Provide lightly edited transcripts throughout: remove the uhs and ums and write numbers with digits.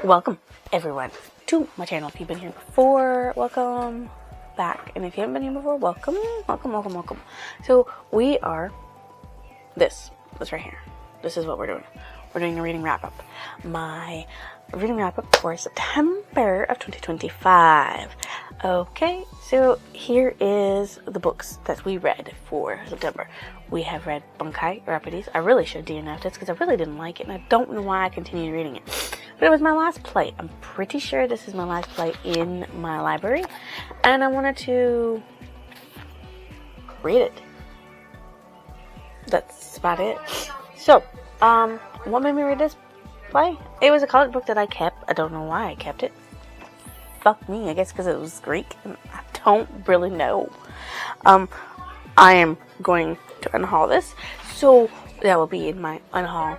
Welcome, everyone, to my channel. If you've been here before, welcome back. And if you haven't been here before, welcome. So we are this right here. This is what we're doing. We're doing a reading wrap-up. My reading wrap-up for September of 2025. Okay, so here is the books that we read for September. We have read Mixkit Raising. I really should DNF this because I really didn't like it, and I don't know why I continued reading it. But it was my last play. I'm pretty sure this is my last play in my library, and I wanted to read it. That's about it. So, what made me read this play? It was a comic book that I kept. I don't know why I kept it. Fuck me, I guess because it was Greek. I don't really know. I am going to unhaul this, so that will be in my unhaul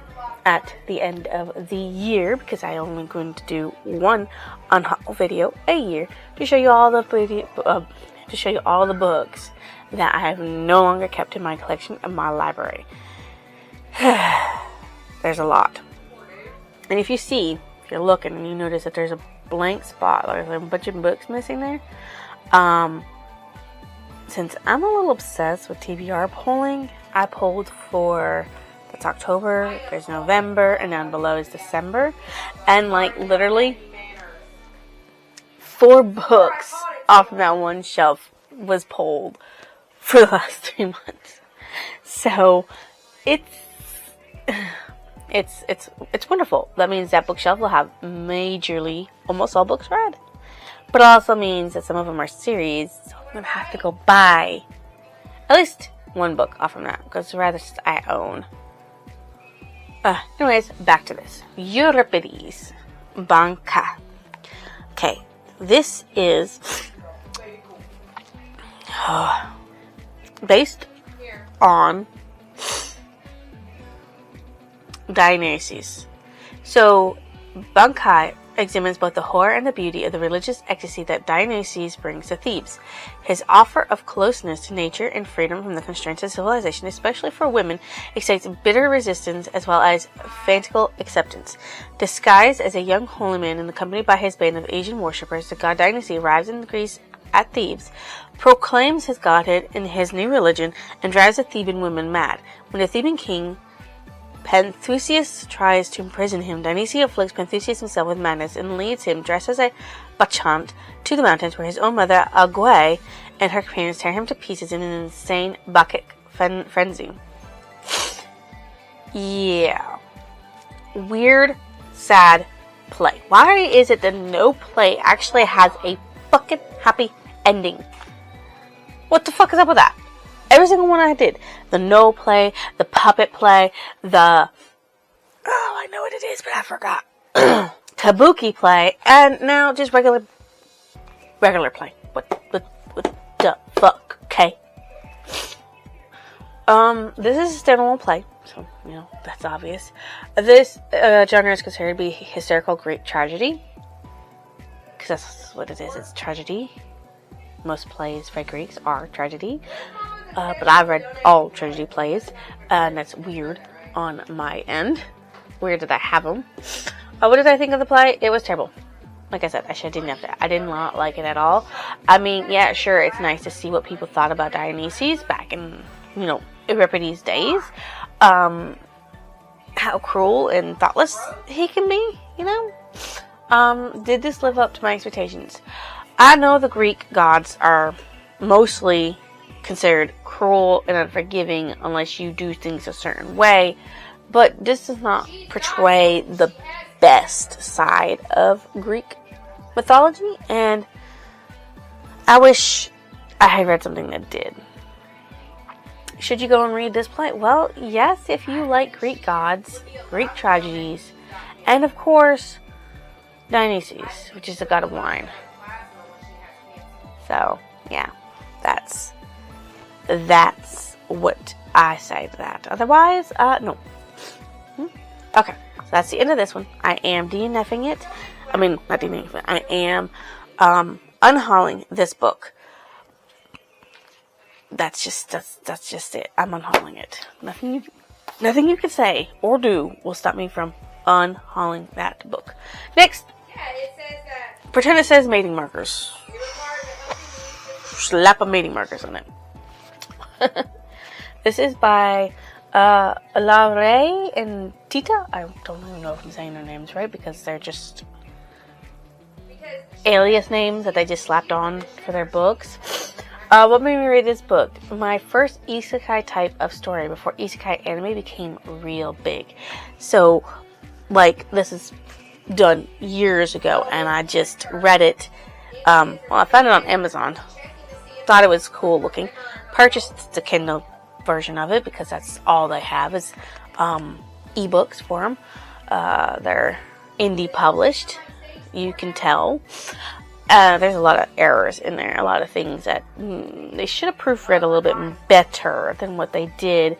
at the end of the year, because I am only going to do one unhaul video a year to show you all the books that I have no longer kept in my collection of my library. There's a lot, and if you're looking and you notice that there's a blank spot, there's a bunch of books missing there. Since I'm a little obsessed with TBR polling, I polled for, that's October, there's November, and down below is December. And like literally 4 books off of that one shelf was polled for the last 3 months. So it's wonderful. That means that bookshelf will have majorly almost all books read. But it also means that some of them are series, so I'm going to have to go buy at least one book off from that, because the rest I own. Anyways, back to this. Euripides, Banca. Okay, this is based on Dionysus. So, Banca examines both the horror and the beauty of the religious ecstasy that Dionysus brings to Thebes. His offer of closeness to nature and freedom from the constraints of civilization, especially for women, excites bitter resistance as well as fanatical acceptance. Disguised as a young holy man and accompanied by his band of Asian worshippers, the god Dionysus arrives in Greece at Thebes, proclaims his godhood in his new religion, and drives the Theban women mad. When the Theban king Pentheus tries to imprison him, Dionysus afflicts Pentheus himself with madness and leads him, dressed as a bacchant, to the mountains where his own mother, Ague, and her companions tear him to pieces in an insane Bacchic frenzy. Yeah. Weird, sad play. Why is it that no play actually has a fucking happy ending? What the fuck is up with that? Every single one I did. The no play, the puppet play, I know what it is, but I forgot. Kabuki play, and now just regular play. What the fuck, okay? This is a standalone play, so, that's obvious. This genre is considered to be hysterical Greek tragedy, because that's what it is, it's tragedy. Most plays by Greeks are tragedy. But I've read all tragedy plays, and that's weird on my end. Weird that I have them. What did I think of the play? It was terrible. Like I said, I should have DNF'd it. I did not like it at all. I mean, yeah, sure, it's nice to see what people thought about Dionysus back in, Euripides' days. How cruel and thoughtless he can be, Did this live up to my expectations? I know the Greek gods are mostly considered cruel and unforgiving unless you do things a certain way, but this does not portray the best side of Greek mythology, and I wish I had read something that did. Should you go and read this play? Well, yes, if you like Greek gods, Greek tragedies, and of course Dionysus, which is the god of wine. So yeah, that's what I say to that. Otherwise, no. Okay, so that's the end of this one. I am DNFing it. I mean, not DNFing it. I am unhauling this book. That's just it. I'm unhauling it. Nothing you can say or do will stop me from unhauling that book. Next Pretend it says mating markers. Slap a mating markers on it. This is by Laure and Tita. I don't even know if I'm saying their names right because they're just alias names that they just slapped on for their books. What made me read this book? My first isekai type of story before isekai anime became real big. So, like, this is done years ago, and I just read it. Well, I found it on Amazon. Thought it was cool looking. Purchased the Kindle version of it because that's all they have is ebooks for them. They're indie published. You can tell. There's a lot of errors in there. A lot of things that they should have proofread a little bit better than what they did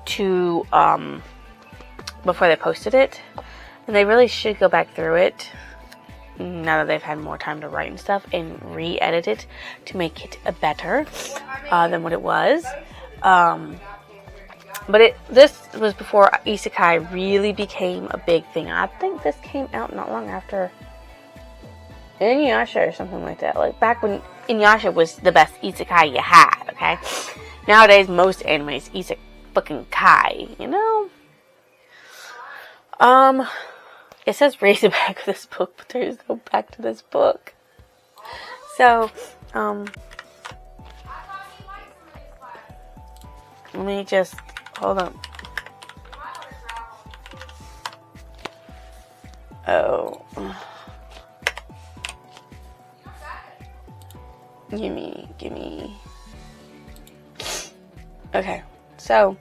to before they posted it. And they really should go back through it now that they've had more time to write and stuff and re-edit it to make it better than what it was. But this was before isekai really became a big thing. I think this came out not long after Inuyasha or something like that. Like back when Inuyasha was the best isekai you had, okay? Nowadays, most animes isekai, you know? It says raise the back of this book, but there is no back to this book. So, let me just, hold on. Oh. Gimme. Okay, so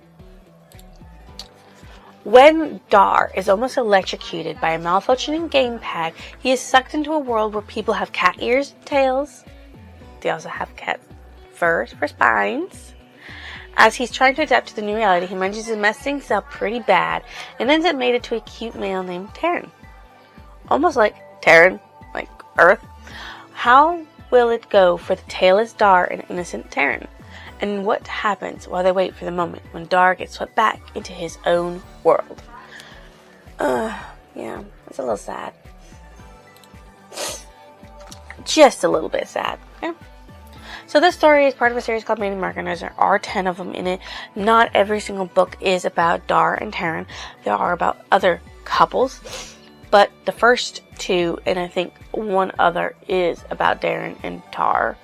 when Dar is almost electrocuted by a malfunctioning gamepad, he is sucked into a world where people have cat ears, tails. They also have cat furs for spines. As he's trying to adapt to the new reality, he manages to mess things up pretty bad and ends up mated to a cute male named Terran. Almost like Terran, like Earth. How will it go for the tailless Dar and innocent Terran? And what happens while they wait for the moment when Dar gets swept back into his own world? Yeah, it's a little sad. Just a little bit sad. Yeah. So this story is part of a series called Mating Marker, and there are 10 of them in it. Not every single book is about Dar and Terran. There are about other couples. But the first two, and I think one other, is about Darren and Dar,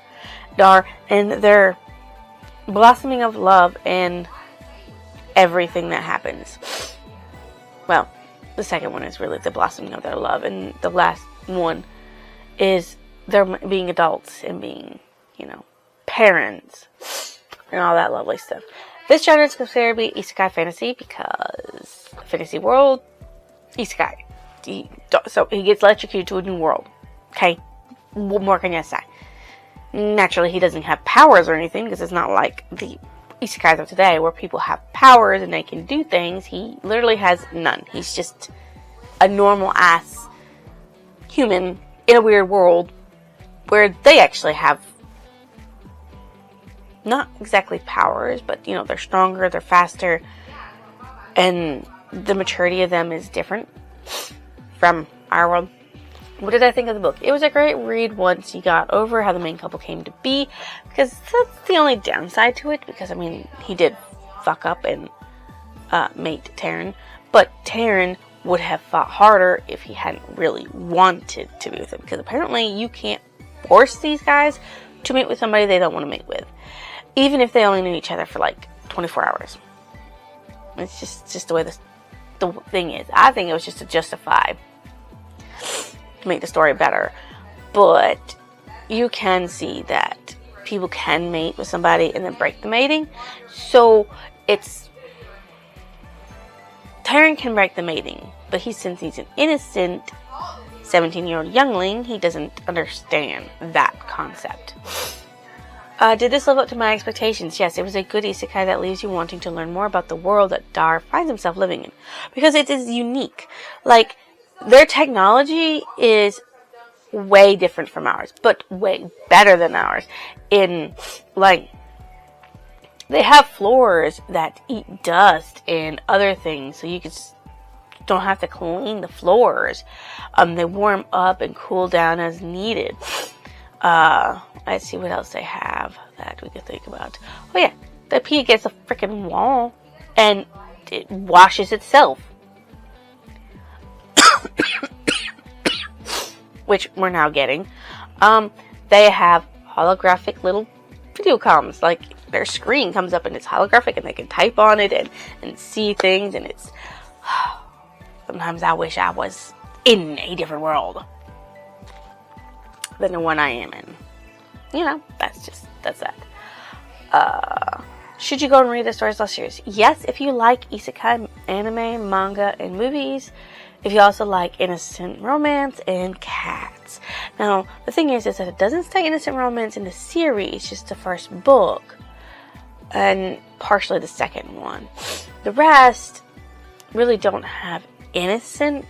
and their blossoming of love and everything that happens. Well, the second one is really the blossoming of their love, and the last one is their being adults and being, parents and all that lovely stuff. This genre is considered to be isekai fantasy because fantasy world, isekai. So he gets electrocuted to a new world. Okay, what more can you say? Naturally, he doesn't have powers or anything because it's not like the isekais of today where people have powers and they can do things. He literally has none. He's just a normal ass human in a weird world where they actually have not exactly powers, but they're stronger, they're faster, and the maturity of them is different from our world. What did I think of the book? It was a great read once you got over how the main couple came to be, because that's the only downside to it, because he did fuck up and mate Terran, but Terran would have fought harder if he hadn't really wanted to be with him, because apparently you can't force these guys to mate with somebody they don't want to mate with, even if they only knew each other for like 24 hours. It's just the way the thing is. I think it was just to justify, to make the story better, but you can see that people can mate with somebody and then break the mating. So Terran can break the mating, but since he's an innocent 17-year-old youngling, he doesn't understand that concept. Did this live up to my expectations? Yes, it was a good isekai that leaves you wanting to learn more about the world that Dar finds himself living in, because it is unique. Like, their technology is way different from ours, but way better than ours. They have floors that eat dust and other things, so you can don't have to clean the floors. They warm up and cool down as needed. Let's see what else they have that we could think about. Oh yeah, the pee against the freaking wall and it washes itself. Which we're now getting. They have holographic little video comms. Like, their screen comes up and it's holographic and they can type on it and see things, and it's... Sometimes I wish I was in a different world than the one I am in. You know, that's that. Should you go and read the Story Slash series? Yes, if you like isekai anime, manga, and movies. If you also like innocent romance and cats. Now, the thing is that it doesn't say innocent romance in the series, just the first book. And partially the second one. The rest really don't have innocent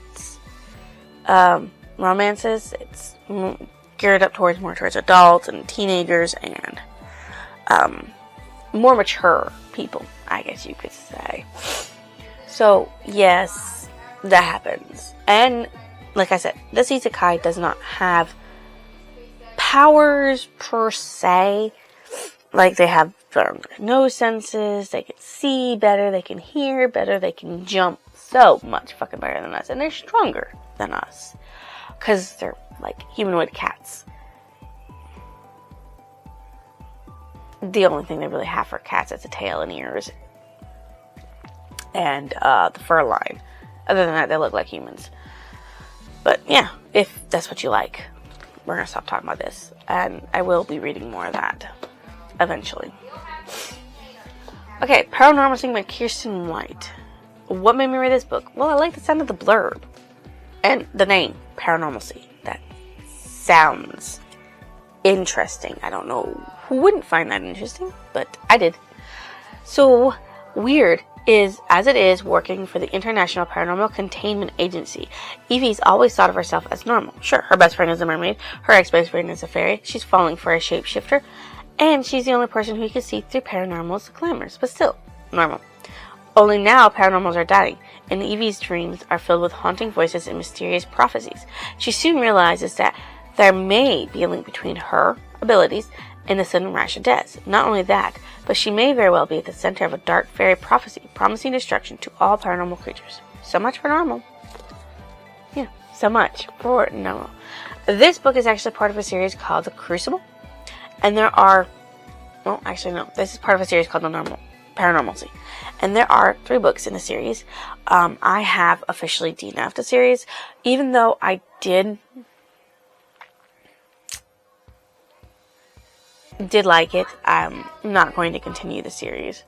romances. It's geared up more towards adults and teenagers and more mature people, I guess you could say. So, yes, that happens. And, like I said, this isekai does not have powers per se. Like, they have no senses, they can see better, they can hear better, they can jump so much fucking better than us. And they're stronger than us. Because they're, like, humanoid cats. The only thing they really have for cats is a tail and ears. And the fur line. Other than that, they look like humans. But yeah, if that's what you like, we're going to stop talking about this. And I will be reading more of that eventually. Okay, Paranormal Thing by Kirsten White. What made me read this book? Well, I like the sound of the blurb. And the name, Paranormalcy. That sounds interesting. I don't know who wouldn't find that interesting, but I did. So, weird is, as it is, working for the International Paranormal Containment Agency. Evie's always thought of herself as normal. Sure, her best friend is a mermaid, her ex-boyfriend is a fairy, she's falling for a shapeshifter, and she's the only person who can see through paranormal's glamours, but still, normal. Only now, paranormals are dying, and Evie's dreams are filled with haunting voices and mysterious prophecies. She soon realizes that there may be a link between her abilities and the sudden rash of deaths. Not only that, but she may very well be at the center of a dark fairy prophecy, promising destruction to all paranormal creatures. So much for normal. Yeah, so much for normal. This book is actually part of a series called The Crucible. And there are... Well, actually, no. This is part of a series called The Paranormalcy. And there are 3 books in the series. I have officially DNF'd the series. Even though I did like it, I'm not going to continue the series.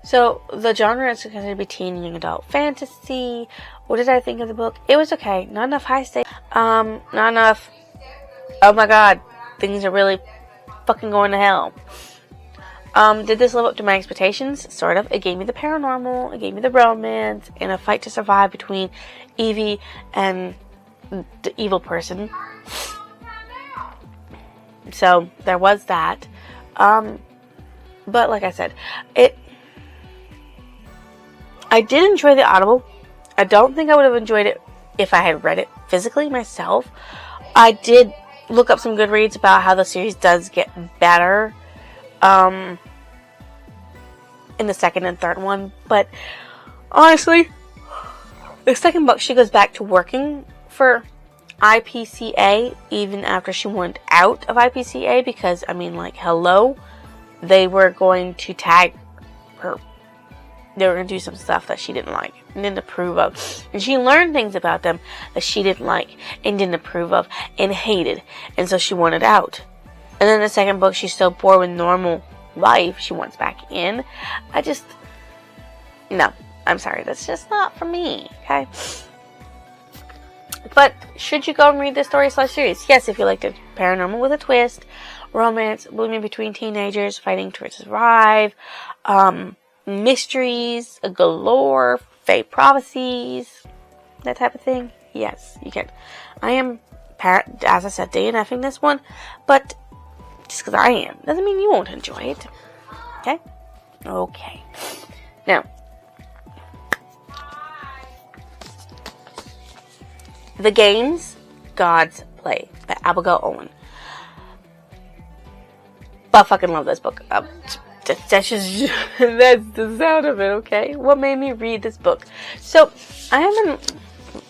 So, the genre is going to be teen young adult fantasy. What did I think of the book? It was okay. Not enough high stakes. Not enough, oh my god, things are really fucking going to hell. Did this live up to my expectations? Sort of. It gave me the paranormal, it gave me the romance, and a fight to survive between Evie and the evil person. So, there was that. But like I said, I did enjoy the Audible. I don't think I would have enjoyed it if I had read it physically myself. I did look up some good reads about how the series does get better in the second and third one. But honestly, the second book, she goes back to working for IPCA even after she went out of IPCA, because, I mean, like, hello, they were going to tag her. They were going to do some stuff that she didn't like and didn't approve of. And she learned things about them that she didn't like and didn't approve of and hated. And so she wanted out. And then the second book, she's so bored with normal life, she wants back in. No, I'm sorry, that's just not for me, okay? But should you go and read this story/series? Yes, if you like the paranormal with a twist, romance, blooming between teenagers, fighting to survive, mysteries galore, fake prophecies, that type of thing. Yes, you can. I am, as I said, DNFing this one, but just because I am doesn't mean you won't enjoy it. Okay? Okay. Now, The Games Gods Play by Abigail Owen. But I fucking love this book. That's just, that's the sound of it, okay? What made me read this book? So, I have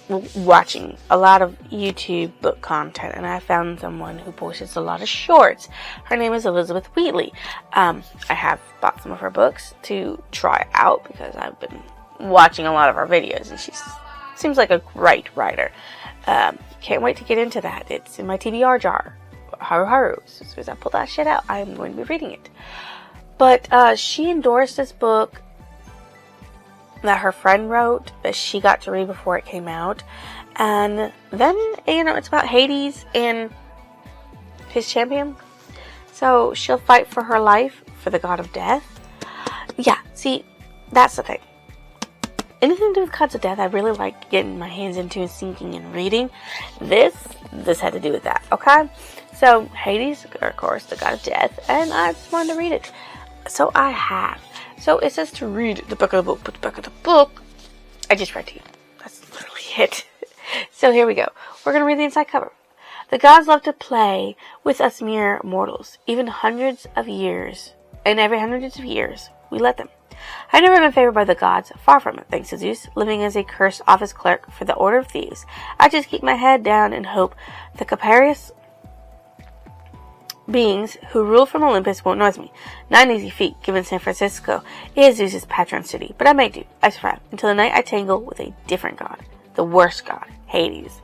been watching a lot of YouTube book content, and I found someone who posts a lot of shorts. Her name is Elizabeth Wheatley. I have bought some of her books to try out because I've been watching a lot of her videos, and she seems like a great writer. Can't wait to get into that. It's in my TBR jar. Haru haru. As soon as I pull that shit out, I'm going to be reading it. But she endorsed this book that her friend wrote that she got to read before it came out. And then, it's about Hades and his champion. So she'll fight for her life for the god of death. Yeah, see, that's the thing. Anything to do with gods of death, I really like getting my hands into and sinking and reading. This had to do with that, okay? So, Hades, of course, the god of death, and I just wanted to read it. So, I have. So, it says to read the back of the book, but the back of the book, I just read to you. That's literally it. So, here we go. We're going to read the inside cover. The gods love to play with us mere mortals, even hundreds of years, and every hundreds of years, we let them. I've never been favored by the gods, far from it, thanks to Zeus, living as a cursed office clerk for the Order of Thieves. I just keep my head down and hope the capricious beings who rule from Olympus won't notice me. Not an easy feat, given San Francisco is Zeus's patron city, but I may do, I survive, until the night I tangle with a different god, the worst god, Hades.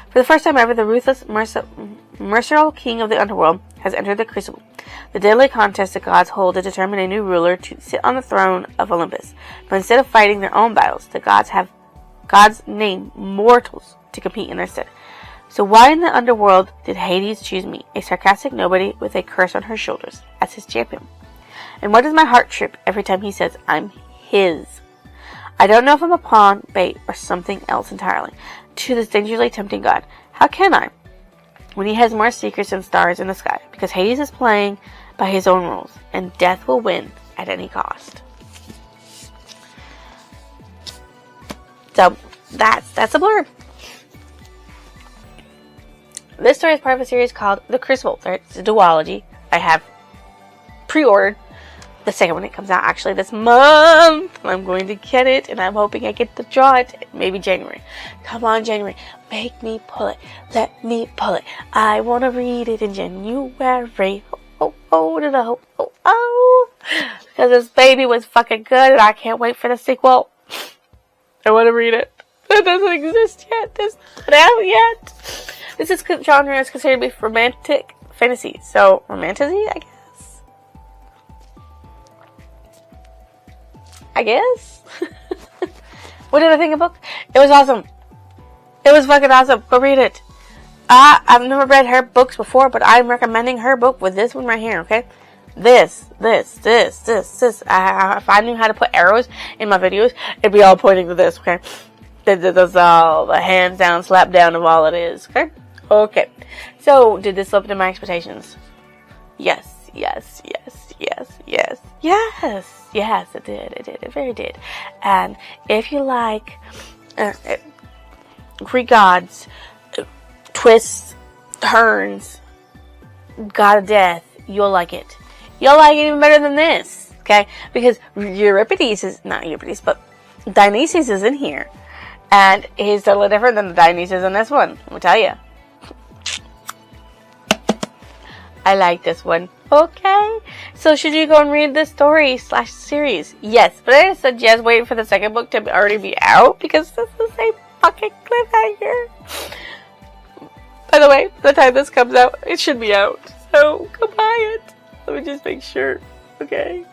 For the first time ever, the ruthless, merciful king of the underworld has entered the crucible. The deadly contest the gods hold to determine a new ruler to sit on the throne of Olympus. But instead of fighting their own battles, the gods name mortals to compete in their stead. So why in the underworld did Hades choose me, a sarcastic nobody with a curse on her shoulders, as his champion? And why does my heart trip every time he says I'm his? I don't know if I'm a pawn, bait, or something else entirely to this dangerously tempting god. How can I, when he has more secrets than stars in the sky? Because Hades is playing by his own rules, and death will win at any cost. So, that's a blurb. This story is part of a series called The Crucible. It's a duology. I have pre-ordered the second one. It comes out actually this month. I'm going to get it, and I'm hoping I get to draw it maybe January. Come on, January. Make me pull it. Let me pull it. I want to read it in January. Oh. Because this baby was fucking good, and I can't wait for the sequel. I want to read it. It doesn't exist yet. It's not out yet. This genre is considered to be romantic fantasy. So, romantasy, I guess? What did I think of the book? It was awesome. It was fucking awesome. Go read it. I've never read her books before, but I'm recommending her book with this one right here, okay? This. If I knew how to put arrows in my videos, it'd be all pointing to this, okay? That's all the hands down, slap down of all it is, okay? Okay. So, did this live up to my expectations? Yes, it did. It very did. And if you like Greek gods, twists, turns, god of death, you'll like it. You'll like it even better than this, okay? Because Dionysus is in here. And he's totally different than the Dionysus in this one, let me tell you. I like this one. Okay. So should you go and read this story / series? Yes. But I suggest waiting for the second book to already be out, because this is a fucking cliffhanger. By the way, by the time this comes out, it should be out. So go buy it. Let me just make sure. Okay.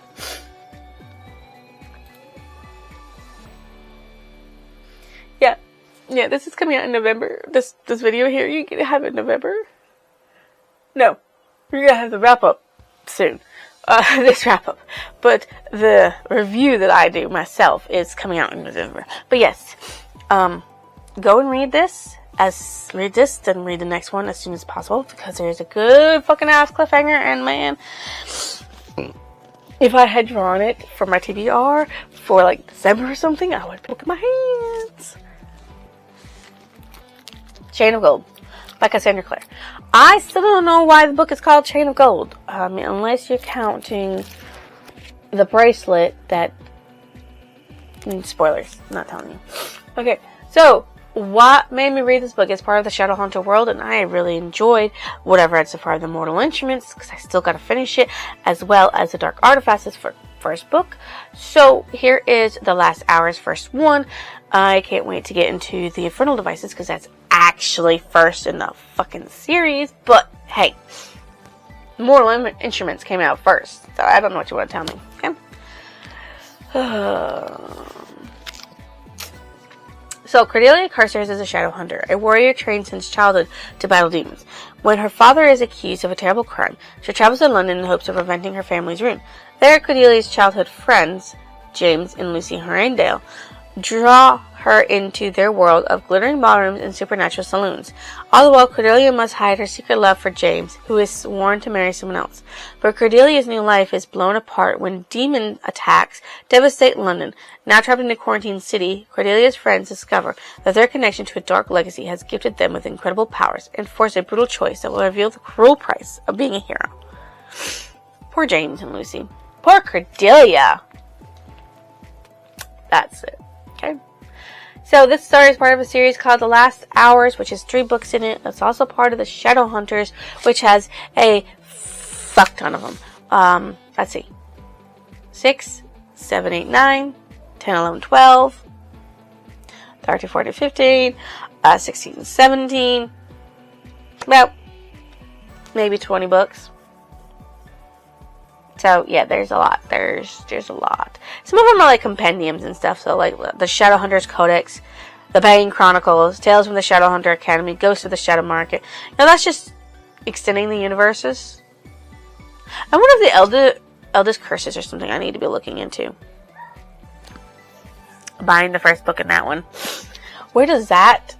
Yeah, this is coming out in November. This video here, you can have it in November. No. We're gonna have the wrap-up soon. This wrap-up. But the review that I do myself is coming out in November. But yes, go and read this. Read this, then read the next one as soon as possible, because there's a good fucking ass cliffhanger, and man, if I had drawn it for my TBR for like December or something, I would look at my hands. Chain of Gold by Cassandra Clare. I still don't know why the book is called Chain of Gold. Unless you're counting the bracelet that... Spoilers. I'm not telling you. Okay, so what made me read this book is part of the Shadowhunter world, and I really enjoyed whatever had so far the Mortal Instruments, because I still got to finish it, as well as the Dark Artifacts for first book. So here is the Last Hour's first one. I can't wait to get into the Infernal Devices, because that's actually first in the fucking series. But hey, Mortal Instruments came out first, so I don't know what you want to tell me. Okay. So, Cordelia Carstairs is a shadow hunter, a warrior trained since childhood to battle demons. When her father is accused of a terrible crime, she travels to London in hopes of preventing her family's ruin. There, Cordelia's childhood friends, James and Lucy Horrendale, draw her into their world of glittering ballrooms and supernatural saloons. All the while, Cordelia must hide her secret love for James, who is sworn to marry someone else. But Cordelia's new life is blown apart when demon attacks devastate London. Now trapped in a quarantine city, Cordelia's friends discover that their connection to a dark legacy has gifted them with incredible powers and forced a brutal choice that will reveal the cruel price of being a hero. Poor James and Lucy. Poor Cordelia. That's it. Okay. So this story is part of a series called The Last Hours, which has 3 books in it. It's also part of the Shadowhunters, which has a fuck ton of them. Let's see. 6, 7, 8, 9, 10, 11, 12, 13, 14, 15, 16, 17. Well, maybe 20 books. So, yeah, there's a lot. There's a lot. Some of them are, like, compendiums and stuff. So, like, the Shadowhunters Codex, the Bane Chronicles, Tales from the Shadowhunter Academy, Ghosts of the Shadow Market. Now, that's just extending the universes. I wonder if the Eldest Curses or something I need to be looking into. Buying the first book in that one. Where does that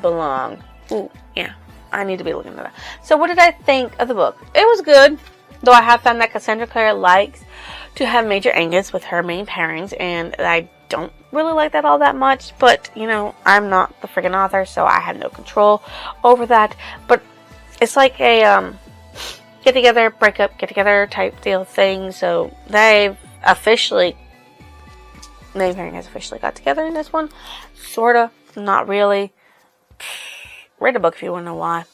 belong? Ooh, yeah. I need to be looking at that. So, what did I think of the book? It was good. Though I have found that Cassandra Clare likes to have major angles with her main pairings, and I don't really like that all that much, but, you know, I'm not the freaking author, so I have no control over that. But it's like a get together, break up, get together type deal thing, so they've officially, main pairing has officially got together in this one. Sorta, not really. Read the book if you want to know why.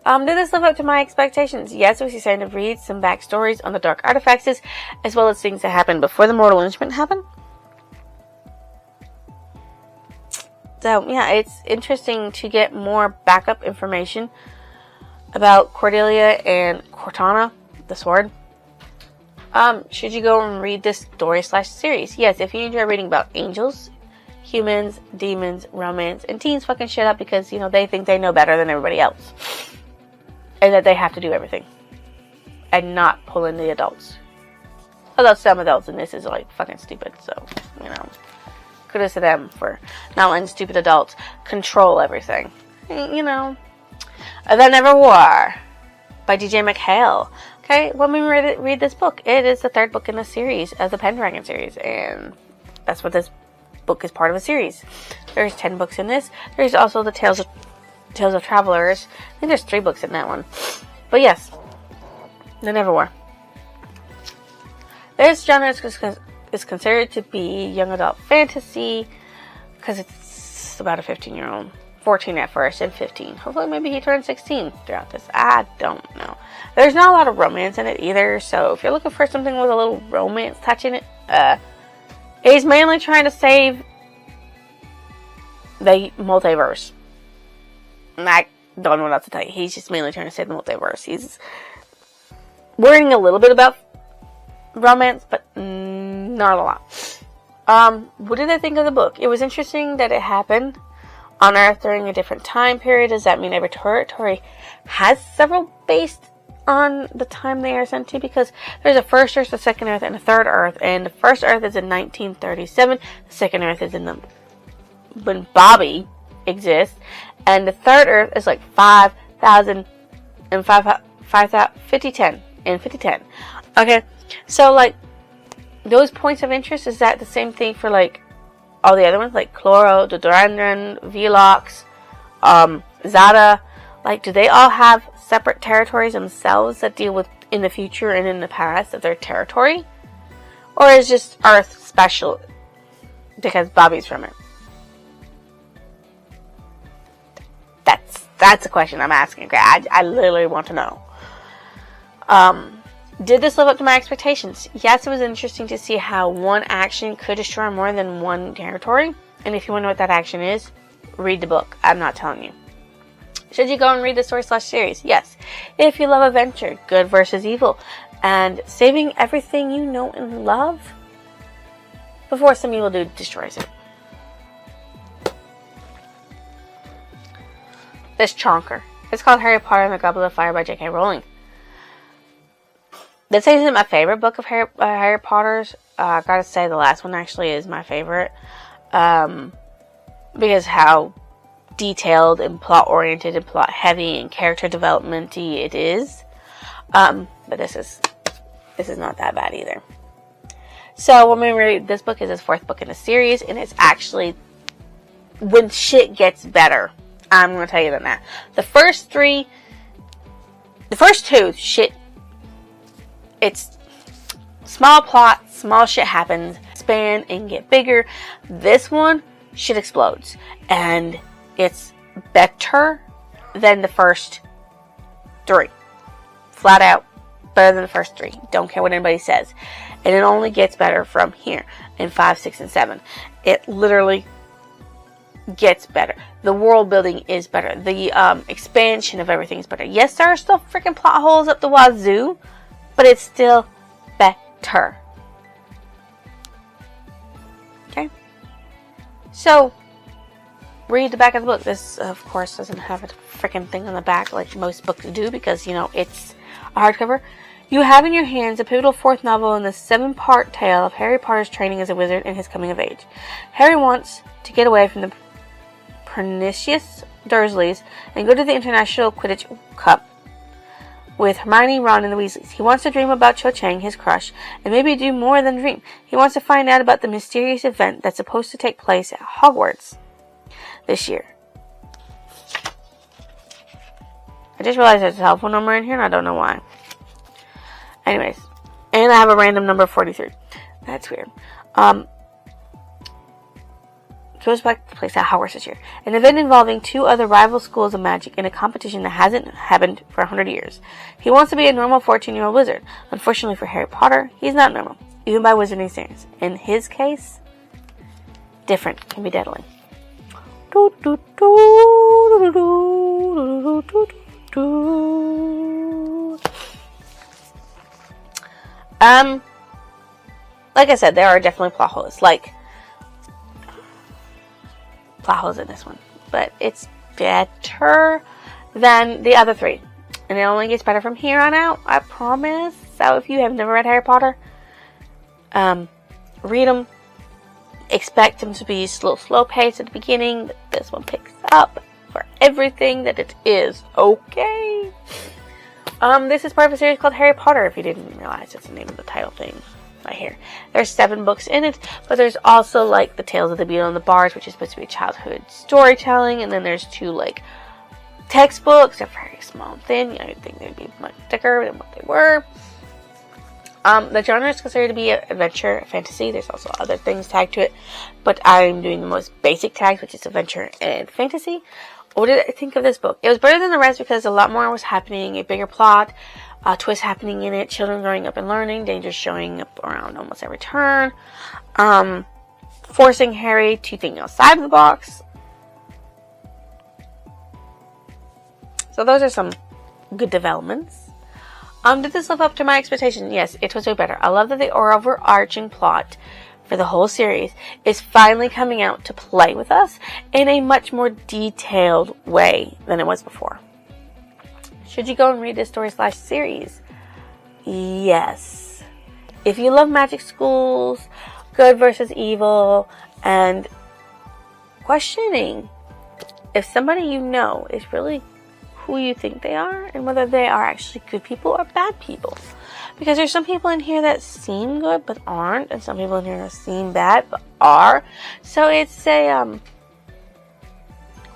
Did this live up to my expectations? Yes, we see starting to read some backstories on the Dark Artifacts, as well as things that happened before the Mortal Instrument happened. So, yeah, it's interesting to get more backup information about Cordelia and Cortana, the sword. Should you go and read this story/series? Yes, if you enjoy reading about angels, humans, demons, romance, and teens fucking shit up because, you know, they think they know better than everybody else. And that they have to do everything. And not pull in the adults. Although some adults in this is like fucking stupid. So, you know. Kudos to them for not letting stupid adults control everything. You know. The Never War by DJ McHale. Okay, when we read this book, it is the 3rd book in the series of the Pendragon series. And that's what this book is part of a series. There's 10 books in this. There's also the Tales of Travelers. I think there's 3 books in that one. But yes, The Never War. This genre is considered to be young adult fantasy because it's about a 15-year-old. 14 at first and 15. Hopefully maybe he turns 16 throughout this. I don't know. There's not a lot of romance in it either, so if you're looking for something with a little romance touch in it, he's mainly trying to save the multiverse. I don't know what else to tell you. He's just mainly trying to save the multiverse. He's worrying a little bit about romance, but not a lot. What did I think of the book? It was interesting that it happened on Earth during a different time period. Does that mean every territory has several based on the time they are sent to? Because there's a first Earth, a second Earth, and a third Earth. And the first Earth is in 1937. The second Earth is in when Bobby exists. And the third Earth is like 5,000 and 5010 and 5010. Okay, so like those points of interest, is that the same thing for like all the other ones, like Chloro, Dodorandron, Velox, Zada, like, do they all have separate territories themselves that deal with in the future and in the past of their territory? Or is just Earth special because Bobby's from it? That's a question I'm asking. Okay, I literally want to know. Did this live up to my expectations? Yes, it was interesting to see how one action could destroy more than one territory. And if you want to know what that action is, read the book. I'm not telling you. Should you go and read the story/series? Yes. If you love adventure, good versus evil, and saving everything you know and love before some evil dude destroys it. This chonker. It's called Harry Potter and the Goblet of Fire by J.K. Rowling. This isn't my favorite book of Harry Potter's. I gotta say, the last one actually is my favorite. Because how detailed and plot-oriented and plot-heavy and character development-y it is. But this is not that bad either. So, when we read this book, is his 4th book in the series, and it's actually when shit gets better. I'm going to tell you that. The first two, shit, it's small plot, small shit happens, expand and get bigger. This one, shit explodes. And it's better than the first 3. Flat out, better than the first 3. Don't care what anybody says. And it only gets better from here in 5, 6, and 7. It literally gets better. The world building is better. The expansion of everything is better. Yes, there are still freaking plot holes up the wazoo, but it's still better. Okay? So, read the back of the book. This, of course, doesn't have a freaking thing on the back like most books do because, you know, it's a hardcover. You have in your hands a pivotal 4th novel in the 7-part tale of Harry Potter's training as a wizard and his coming of age. Harry wants to get away from the pernicious Dursleys and go to the International Quidditch Cup with Hermione, Ron, and the Weasleys. He wants to dream about Cho Chang, his crush, and maybe do more than dream. He wants to find out about the mysterious event that's supposed to take place at Hogwarts this year. I just realized there's a telephone number in here and I don't know why. Anyways, and I have a random number 43. That's weird. Goes back to place at Hogwarts this year. An event involving 2 other rival schools of magic in a competition that hasn't happened for 100 years. He wants to be a normal 14-year-old wizard. Unfortunately for Harry Potter, he's not normal, even by wizarding standards. In his case, different can be deadly. Like I said, there are definitely plot holes. Like, plot holes in this one, but it's better than the other 3, and it only gets better from here on out, I promise. So if you have never read Harry Potter, read them. Expect them to be slow pace at the beginning, but this one picks up for everything that it is. Okay. This is part of a series called Harry Potter, if you didn't realize that's the name of the title thing right here. There's 7 books in it, but there's also, like, the Tales of the Beetle and the Bards, which is supposed to be childhood storytelling, and then there's 2, like, textbooks. They're very small and thin. I think they'd be much thicker than what they were. The genre is considered to be adventure fantasy. There's also other things tagged to it, but I'm doing the most basic tags, which is adventure and fantasy. What did I think of this book? It was better than the rest because a lot more was happening, a bigger plot, a twist happening in it, children growing up and learning, dangers showing up around almost every turn, forcing Harry to think outside of the box. So those are some good developments. Did this live up to my expectations? Yes, it was way better. I love that the overarching plot for the whole series is finally coming out to play with us in a much more detailed way than it was before. Should you go and read this story/series? Yes. If you love magic schools, good versus evil, and questioning if somebody you know is really who you think they are and whether they are actually good people or bad people. Because there's some people in here that seem good but aren't, and some people in here that seem bad but are. So it's a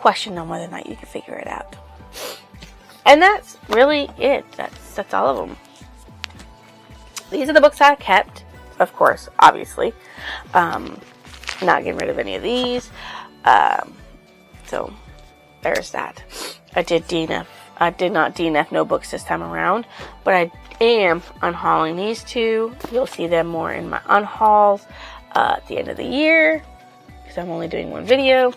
question on whether or not you can figure it out. And that's really it. That's all of them. These are the books I kept, of course, obviously. Not getting rid of any of these. So there's that. I did DNF. I did not DNF no books this time around, but I am unhauling these two. You'll see them more in my unhauls at the end of the year, because I'm only doing one video.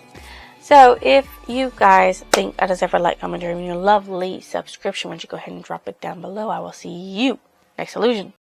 So if you guys think I deserve a like, comment, or even a lovely subscription, why don't you go ahead and drop it down below. I will see you next illusion.